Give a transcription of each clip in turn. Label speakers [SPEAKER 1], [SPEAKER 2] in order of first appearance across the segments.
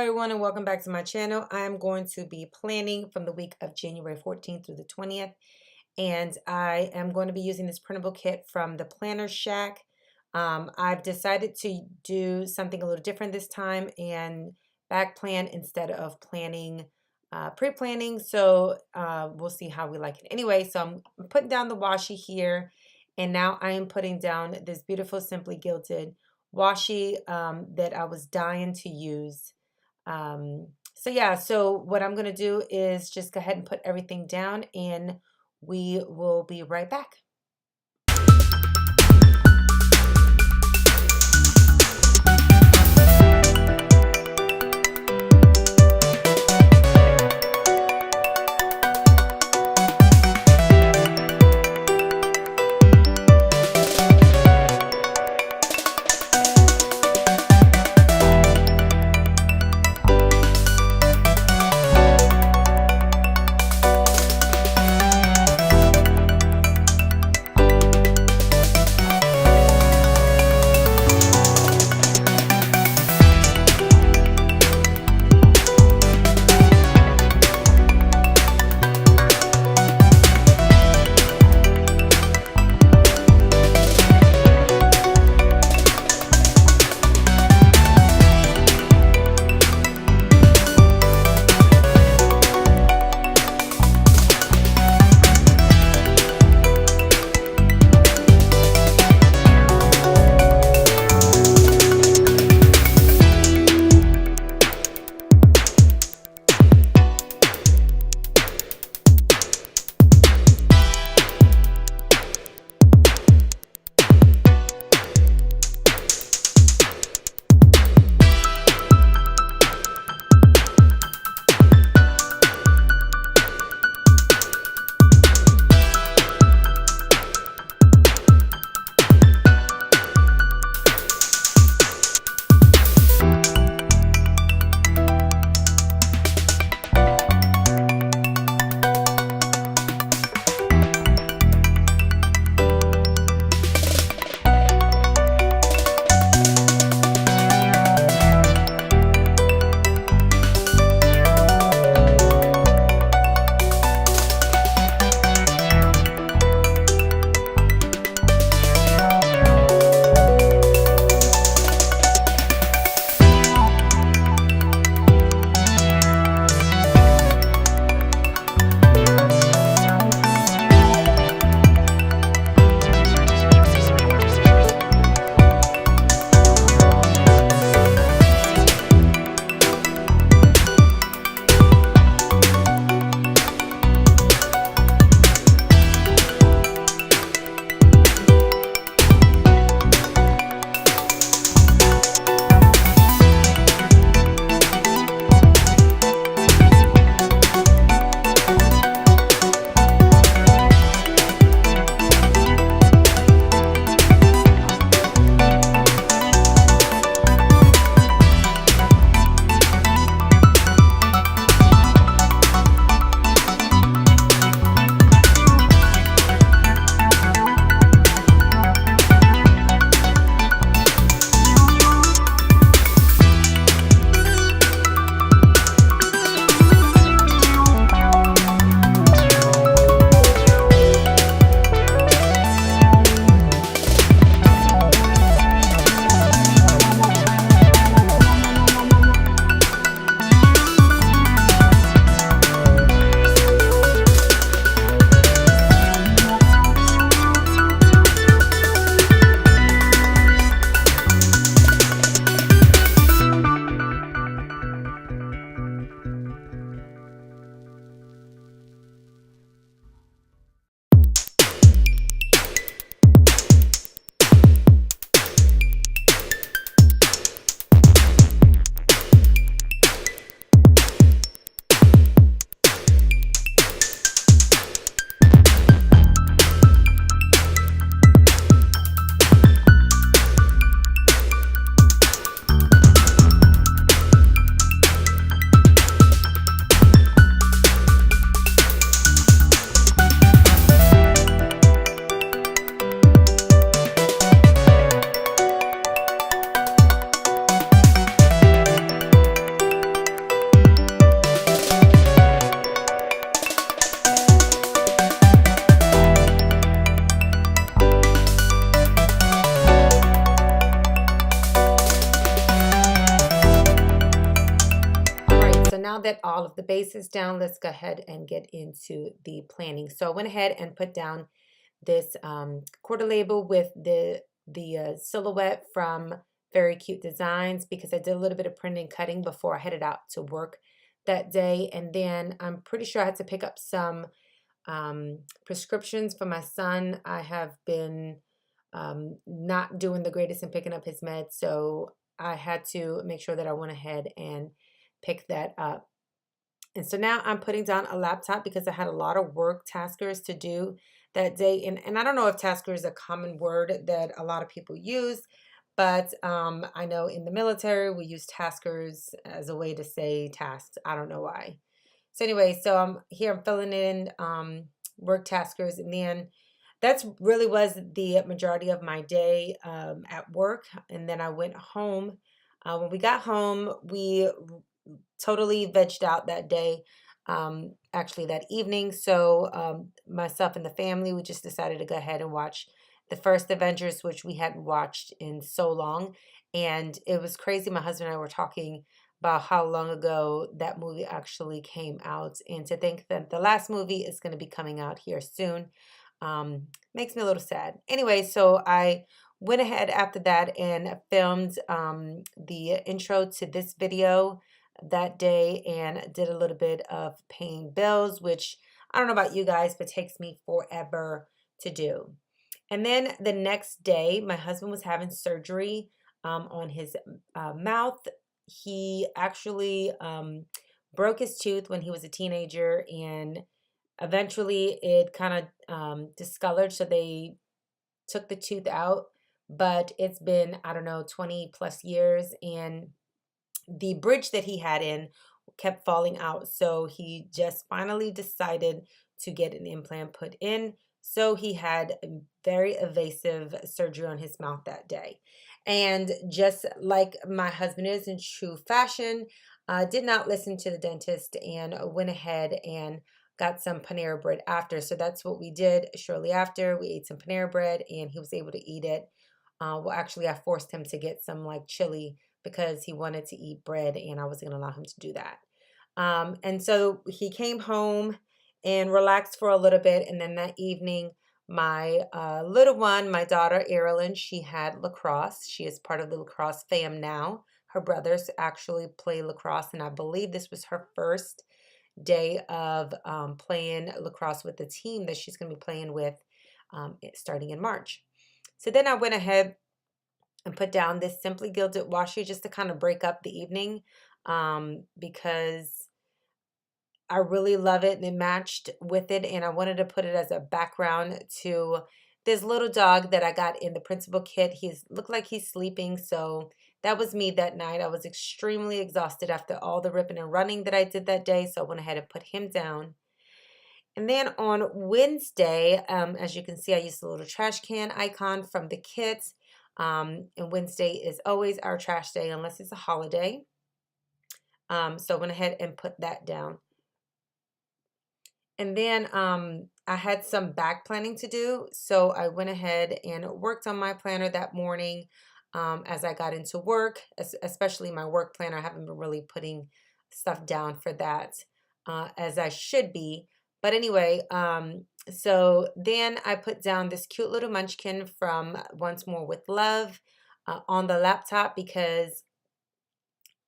[SPEAKER 1] everyone, and welcome back to my channel. I am going to be planning from the week of January 14th through the 20th, and I am going to be using this printable kit from the Planner Shack. I've decided to do something a little different this time and back plan instead of planning, pre-planning, so we'll see how we like it. Anyway, so I'm putting down the washi here, and now I am putting down this beautiful Simply Gilded washi that I was dying to use. So what I'm going to do is just go ahead and put everything down, and we will be right back. that all of the base is down, let's go ahead and get into the planning. So I went ahead and put down this quarter label with the silhouette from Very Cute Designs, because I did a little bit of printing and cutting before I headed out to work that day. And then I'm pretty sure I had to pick up some prescriptions for my son. I have been not doing the greatest in picking up his meds, so I had to make sure that I went ahead and picked that up. And so now I'm putting down a laptop because I had a lot of work taskers to do that day. And I don't know if tasker is a common word that a lot of people use, but I know in the military we use taskers as a way to say tasks. I don't know why. So anyway, so I'm filling in work taskers, and then that's really was the majority of my day at work. And then I went home. When we got home, we totally vegged out that day, actually that evening. So myself and the family, we just decided to go ahead and watch the first Avengers, which we hadn't watched in so long. And it was crazy. My husband and I were talking about how long ago that movie actually came out. And to think that the last movie is going to be coming out here soon makes me a little sad. Anyway, so I went ahead after that and filmed the intro to this video that day and did a little bit of paying bills, which I don't know about you guys, but takes me forever to do. And then the next day, my husband was having surgery on his mouth. He actually broke his tooth when he was a teenager, and eventually it kind of discolored, so they took the tooth out. But it's been, I don't know, 20 plus years, and the bridge that he had in kept falling out. So he just finally decided to get an implant put in. So he had a very invasive surgery on his mouth that day. And just like my husband is in true fashion, did not listen to the dentist and went ahead and got some Panera bread after. So that's what we did shortly after. We ate some Panera bread and he was able to eat it. Well, actually, I forced him to get some like chili because he wanted to eat bread and I wasn't going to allow him to do that. And so he came home and relaxed for a little bit. And then that evening, my little one, my daughter, Erilyn, she had lacrosse. She is part of the lacrosse fam now. Her brothers actually play lacrosse, and I believe this was her first day of playing lacrosse with the team that she's going to be playing with starting in March. So then I went ahead and put down this Simply Gilded washi just to kind of break up the evening because I really love it and it matched with it, and I wanted to put it as a background to this little dog that I got in the principal kit. He's looked like he's sleeping, so that was me that night. I was extremely exhausted after all the ripping and running that I did that day, so I went ahead and put him down. And then on Wednesday, as you can see, I used a little trash can icon from the kit. And Wednesday is always our trash day unless it's a holiday. So I went ahead and put that down. And then I had some back planning to do. So I went ahead and worked on my planner that morning as I got into work, especially my work planner. I haven't been really putting stuff down for that as I should be. But anyway, so then I put down this cute little munchkin from Once More with Love on the laptop because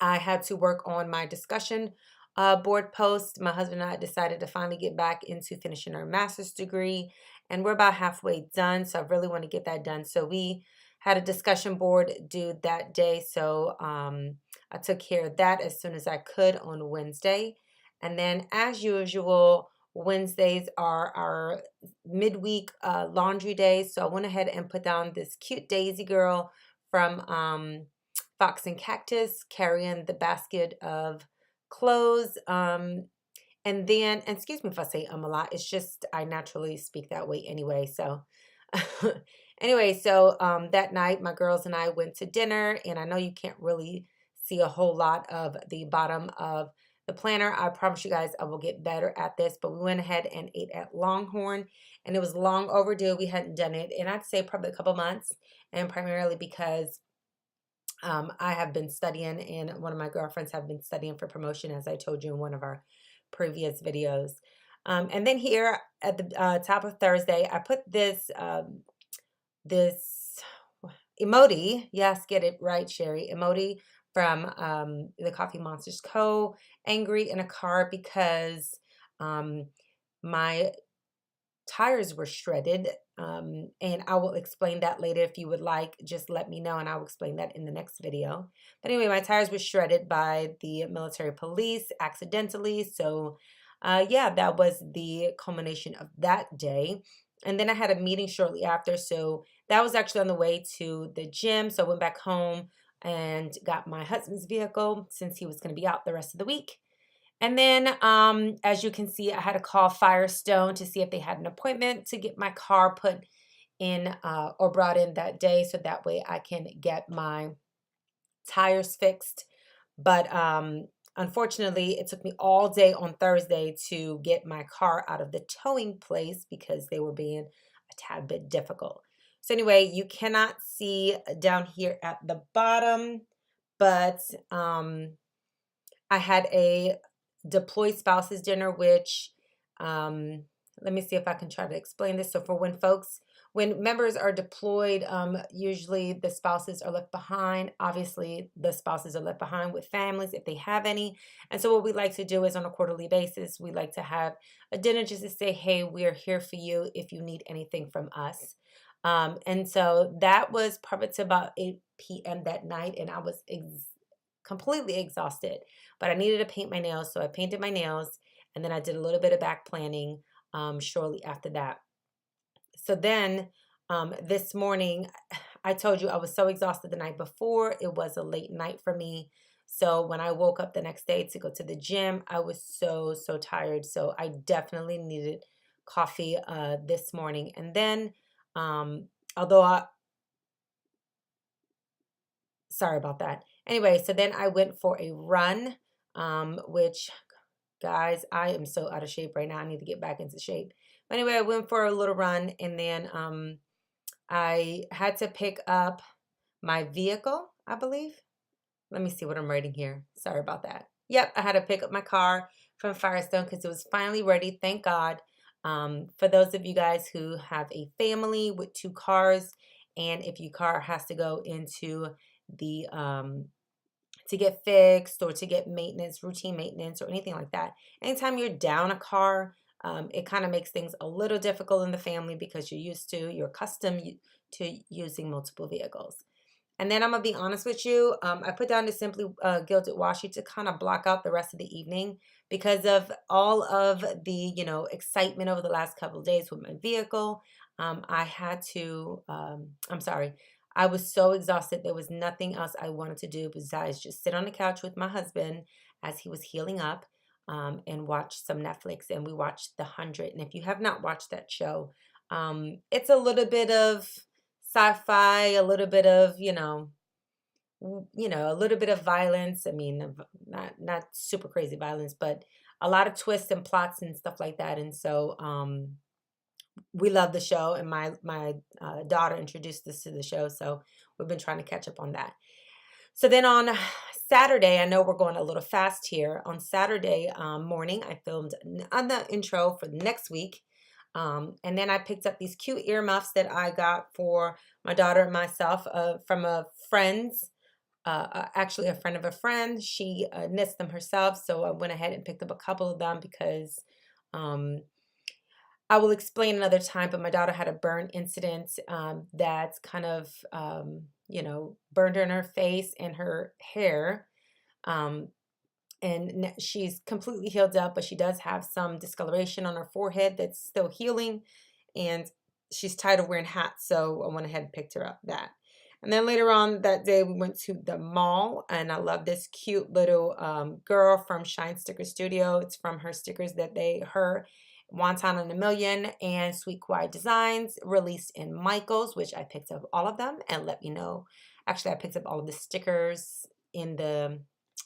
[SPEAKER 1] I had to work on my discussion board post. My husband and I decided to finally get back into finishing our master's degree, and we're about halfway done, so I really want to get that done. So we had a discussion board due that day, so I took care of that as soon as I could on Wednesday. And then as usual, Wednesdays are our midweek laundry days, so I went ahead and put down this cute Daisy girl from Fox and Cactus carrying the basket of clothes. And then, and excuse me if I say a lot, it's just I naturally speak that way anyway. So anyway, so that night my girls and I went to dinner, and I know you can't really see a whole lot of the bottom of the planner. I promise you guys I will get better at this, but we went ahead and ate at Longhorn, and it was long overdue. We hadn't done it, and I'd say probably a couple months, and primarily because I have been studying, and one of my girlfriends have been studying for promotion, as I told you in one of our previous videos. And then here at the top of Thursday, I put this emoji. Yes, get it right, Sherry. Emoji from the Coffee Monsters Co. Angry in a car because um, my tires were shredded. And I will explain that later if you would like. Just let me know and I will explain that in the next video. But anyway, my tires were shredded by the military police accidentally. So yeah, that was the culmination of that day. And then I had a meeting shortly after. So that was actually on the way to the gym. So I went back home and got my husband's vehicle since he was going to be out the rest of the week. And then, as you can see, I had to call Firestone to see if they had an appointment to get my car put in or brought in that day, so that way I can get my tires fixed. But unfortunately, it took me all day on Thursday to get my car out of the towing place because they were being a tad bit difficult. So anyway, you cannot see down here at the bottom, but I had a deployed spouses dinner, which let me see if I can try to explain this. So for when members are deployed, usually the spouses are left behind. Obviously, the spouses are left behind with families if they have any. And so what we like to do is on a quarterly basis, we like to have a dinner just to say, hey, we are here for you if you need anything from us. And so that was probably to about 8 p.m. that night, and I was completely exhausted, but I needed to paint my nails. So I painted my nails and then I did a little bit of back planning shortly after that. So then this morning, I told you I was so exhausted the night before. It was a late night for me. So when I woke up the next day to go to the gym, I was so tired. So I definitely needed coffee this morning. And then, although sorry about that. Anyway, so then I went for a run, which, guys, I am so out of shape right now. I need to get back into shape. But anyway, I went for a little run, and then I had to pick up my vehicle, I believe. Let me see what I'm writing here. Sorry about that. Yep, I had to pick up my car from Firestone because it was finally ready, thank God. For those of you guys who have a family with 2 cars, and if your car has to go into the to get fixed or to get maintenance, routine maintenance or anything like that. Anytime you're down a car, it kind of makes things a little difficult in the family because you're accustomed to using multiple vehicles. And then I'm gonna be honest with you, I put down the Simply Gilded washi to kind of block out the rest of the evening because of all of the, excitement over the last couple of days with my vehicle. I had to, I'm sorry, I was so exhausted. There was nothing else I wanted to do besides just sit on the couch with my husband as he was healing up and watch some Netflix. And we watched The 100. And if you have not watched that show, it's a little bit of sci-fi, a little bit of, a little bit of violence. I mean, not super crazy violence, but a lot of twists and plots and stuff like that. And so we love the show, and my daughter introduced us to the show, so we've been trying to catch up on that. So then on Saturday, I know we're going a little fast here. On Saturday morning, I filmed on the intro for next week. And then I picked up these cute earmuffs that I got for my daughter and myself from a friend's, actually a friend of a friend. She knits them herself, so I went ahead and picked up a couple of them because I will explain another time, but my daughter had a burn incident that's kind of, burned her in her face and her hair. And she's completely healed up, but she does have some discoloration on her forehead that's still healing. And she's tired of wearing hats, so I went ahead and picked her up that. And then later on that day, we went to the mall, and I love this cute little girl from Shine Sticker Studio. It's from her stickers that her Wonton in a Million and Sweet Quiet Designs released in Michael's, which I picked up all of them. And let me know. Actually, I picked up all of the stickers in the,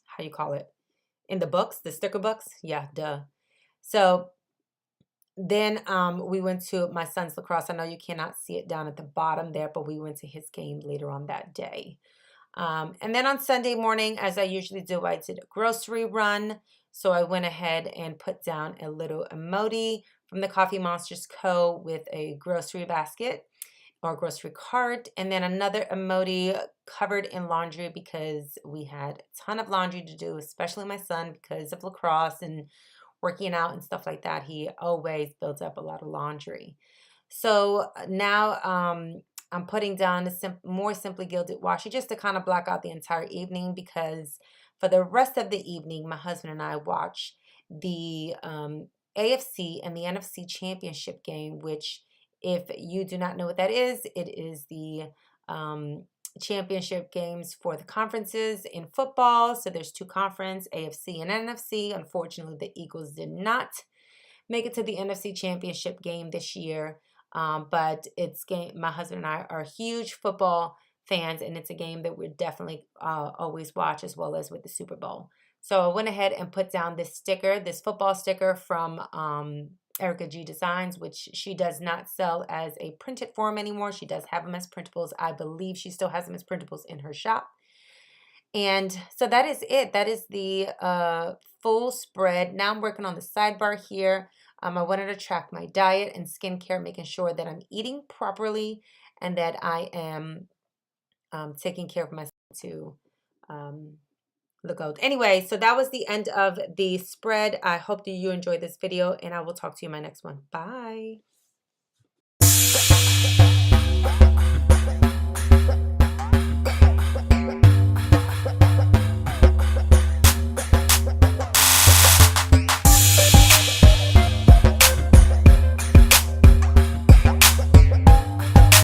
[SPEAKER 1] how you call it? In the books, the sticker books. Yeah, duh. So then we went to my son's lacrosse. I know you cannot see it down at the bottom there, but we went to his game later on that day. And then on Sunday morning, as I usually do, I did a grocery run. So I went ahead and put down a little emoji from the Coffee Monsters Co. with a grocery basket or grocery cart, and then another emoji covered in laundry because we had a ton of laundry to do, especially my son because of lacrosse and working out and stuff like that. He always builds up a lot of laundry. So now I'm putting down the more Simply Gilded washi just to kind of block out the entire evening, because for the rest of the evening, my husband and I watch the AFC and the NFC championship game, which, if you do not know what that is, it is the championship games for the conferences in football. So there's two conference, AFC and NFC. Unfortunately, the Eagles did not make it to the NFC championship game this year. But it's game. My husband and I are huge football fans, and it's a game that we definitely always watch, as well as with the Super Bowl. So I went ahead and put down this sticker, this football sticker from Erica G Designs, which she does not sell as a printed form anymore. She does have them as printables. I believe she still has them as printables in her shop. And so that is it. That is the full spread. Now I'm working on the sidebar here. I wanted to track my diet and skincare, making sure that I'm eating properly and that I am taking care of myself to look out. Anyway, so that was the end of the spread. I hope that you enjoyed this video, and I will talk to you in my next one. Bye.